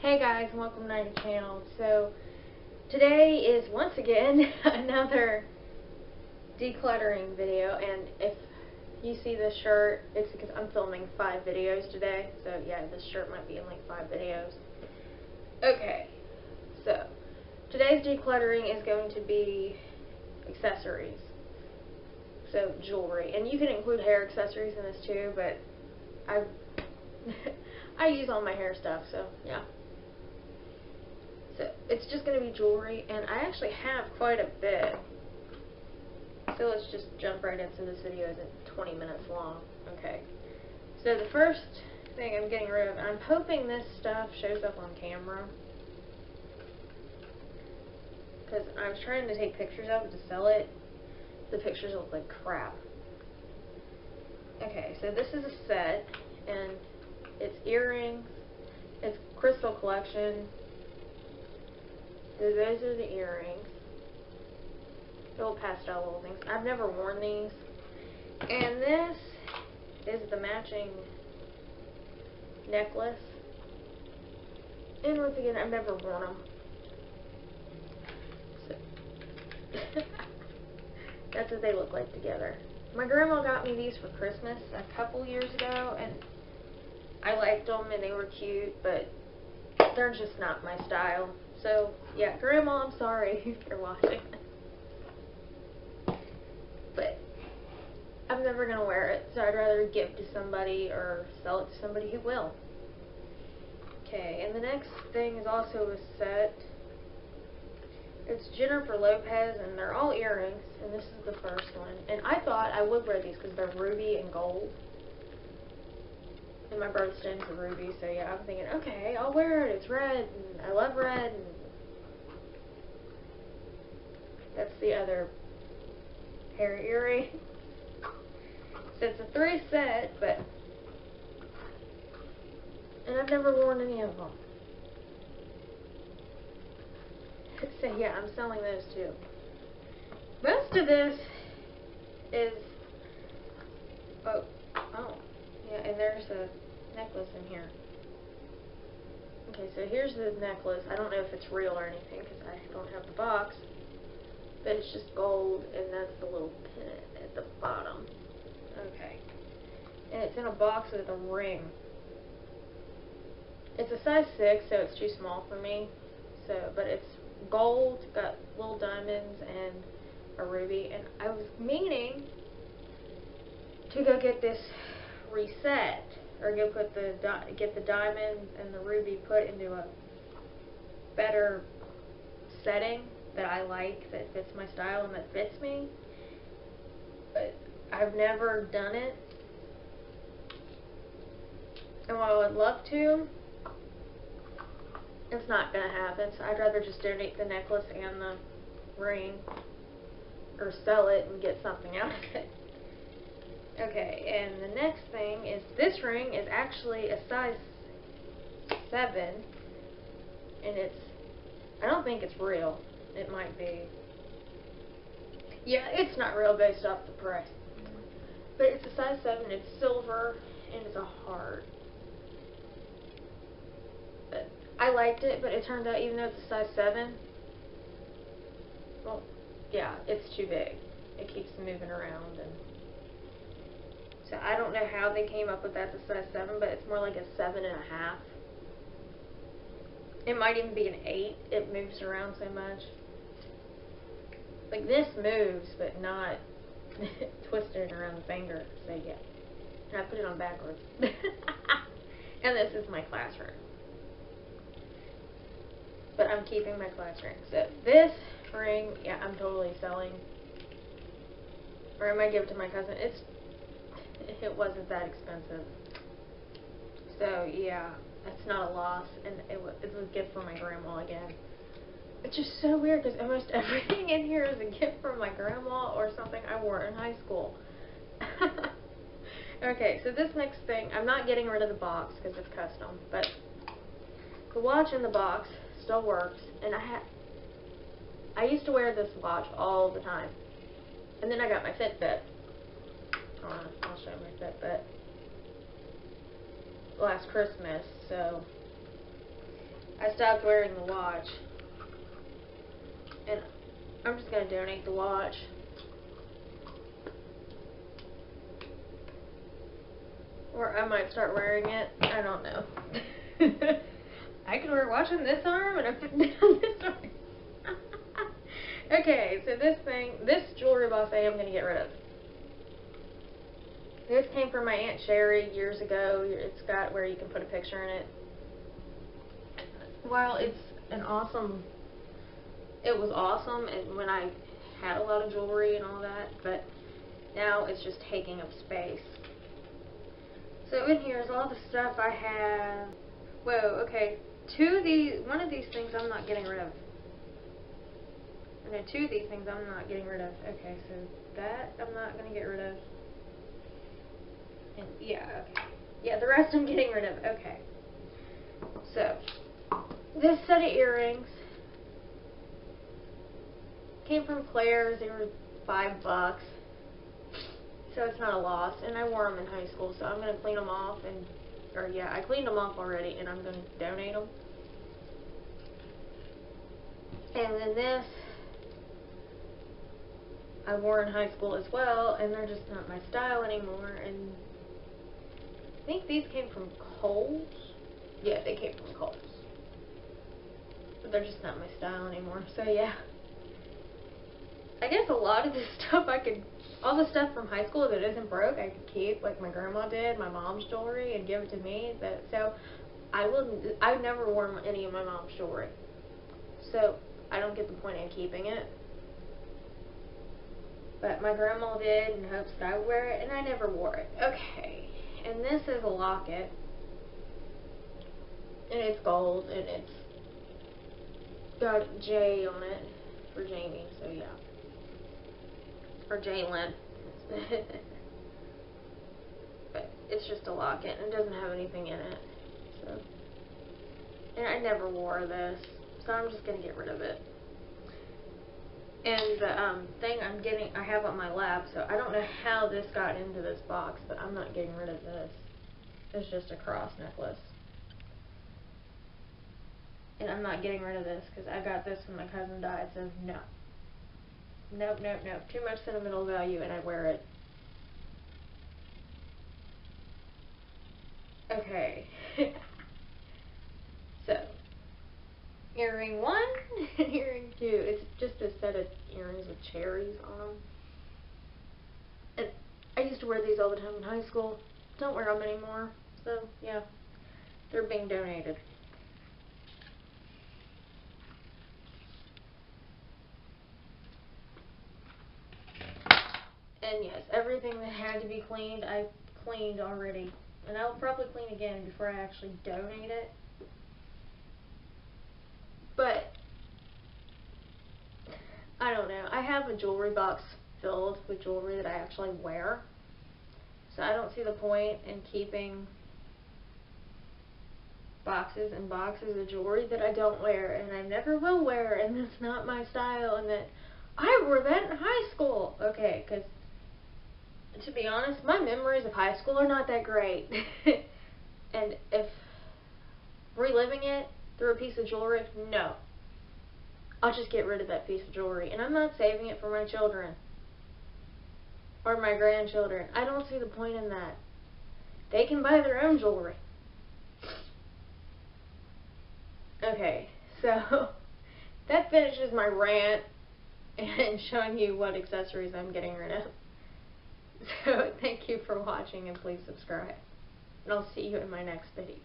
Hey guys, and welcome to my channel. So today is once again another decluttering video, and if you see this shirt, it's because I'm filming 5 videos today. So yeah, this shirt might be in like 5 videos. Okay, so today's decluttering is going to be accessories. So jewelry, and you can include hair accessories in this too, but I use all my hair stuff, so yeah. So it's just going to be jewelry, and I actually have quite a bit. So let's just jump right into this video. It's 20 minutes long. Okay. So the first thing I'm getting rid of, and I'm hoping this stuff shows up on camera, because I was trying to take pictures of it to sell it. The pictures look like crap. Okay, so this is a set, and it's earrings, it's crystal collection. So those are the earrings. Little pastel little things. I've never worn these. And this is the matching necklace. And once again, I've never worn them. So that's what they look like together. My grandma got me these for Christmas a couple years ago, and I liked them and they were cute, but they're just not my style. So yeah, Grandma, I'm sorry if you're watching. But I'm never gonna wear it, so I'd rather give to somebody or sell it to somebody who will. Okay, and the next thing is also a set. It's Jennifer Lopez, and they're all earrings, and this is the first one. And I thought I would wear these because they're ruby and gold. And my birthstone is a ruby, so yeah, I'm thinking, okay, I'll wear it. It's red, and I love red. And that's the other hair earring. So it's a 3 set, but, and I've never worn any of them. So yeah, I'm selling those too. Most of this is, oh, yeah, and there's a necklace in here. Okay, so here's the necklace. I don't know if it's real or anything because I don't have the box, but it's just gold, and that's the little pin at the bottom. Okay, and it's in a box with a ring. It's a size 6, so it's too small for me. So, but it's gold, got little diamonds and a ruby, and I was meaning to go get this reset, or go put get the diamond and the ruby put into a better setting that I like, that fits my style and that fits me, but I've never done it. And while I would love to, it's not going to happen, so I'd rather just donate the necklace and the ring, or sell it and get something out of it. Okay, and the next thing is, this ring is actually a size 7, and it's, I don't think it's real. It might be. Yeah, it's not real based off the price. But it's a size 7, it's silver, and it's a heart. But I liked it, but it turned out, even though it's a size 7, well, yeah, it's too big. It keeps moving around, and so I don't know how they came up with that, the size 7, but it's more like a 7.5. It might even be an 8. It moves around so much. Like, this moves, but not twisted around the finger. So yeah, and I put it on backwards. And this is my class ring. But I'm keeping my class ring. So this ring, yeah, I'm totally selling. Or I might give it to my cousin. It wasn't that expensive. So yeah, it's not a loss, and it was a gift from my grandma again. It's just so weird because almost everything in here is a gift from my grandma or something I wore in high school. Okay, so this next thing, I'm not getting rid of the box because it's custom, but the watch in the box still works, and I used to wear this watch all the time, and then I got my Fitbit. I'll show my Fitbit last Christmas, so I stopped wearing the watch. And I'm just going to donate the watch. Or I might start wearing it. I don't know. I could wear a watch on this arm and I put it down this arm. Okay, so this jewelry box I am going to get rid of. This came from my Aunt Sherry years ago. It's got where you can put a picture in it. While it's an awesome, it was awesome and when I had a lot of jewelry and all that, but now it's just taking up space. So in here is all the stuff I have. Whoa, okay. One of these things I'm not getting rid of. And then two of these things I'm not getting rid of. Okay, so that I'm not going to get rid of. And yeah, okay. Yeah, the rest I'm getting rid of. Okay. So, this set of earrings came from Claire's. They were $5. So it's not a loss. And I wore them in high school, so I'm going to clean them off. I cleaned them off already, and I'm going to donate them. And then this, I wore in high school as well, and they're just not my style anymore. And I think these came from Kohl's. Yeah, they came from Kohl's. But they're just not my style anymore. So yeah. I guess a lot of this stuff all the stuff from high school that isn't broke, I could keep, like my grandma did, my mom's jewelry, and give it to me. So I never wore any of my mom's jewelry. So I don't get the point in keeping it. But my grandma did in hopes that I would wear it, and I never wore it. Okay. And this is a locket. And it's gold, and it's got a J on it for Jamie, so yeah. Or Jalen. But it's just a locket, and it doesn't have anything in it. So, and I never wore this, so I'm just going to get rid of it. And the thing I have on my lap, so I don't know how this got into this box, but I'm not getting rid of this. It's just a cross necklace. And I'm not getting rid of this because I got this when my cousin died, so no. Nope, nope, nope. Too much sentimental value, and I wear it. Okay. So, earring 1 and earring 2. It's just a set of earrings with cherries on them. And I used to wear these all the time in high school. Don't wear them anymore. So, yeah. They're being donated. And yes, everything that had to be cleaned, I cleaned already. And I'll probably clean again before I actually donate it. But, I don't know. I have a jewelry box filled with jewelry that I actually wear. So I don't see the point in keeping boxes and boxes of jewelry that I don't wear and I never will wear, and that's not my style, and that I wore that in high school. Okay, because to be honest, my memories of high school are not that great. And if reliving it through a piece of jewelry, no. I'll just get rid of that piece of jewelry. And I'm not saving it for my children or my grandchildren. I don't see the point in that. They can buy their own jewelry. Okay, so that finishes my rant and showing you what accessories I'm getting rid of. So thank you for watching, and please subscribe. And I'll see you in my next video.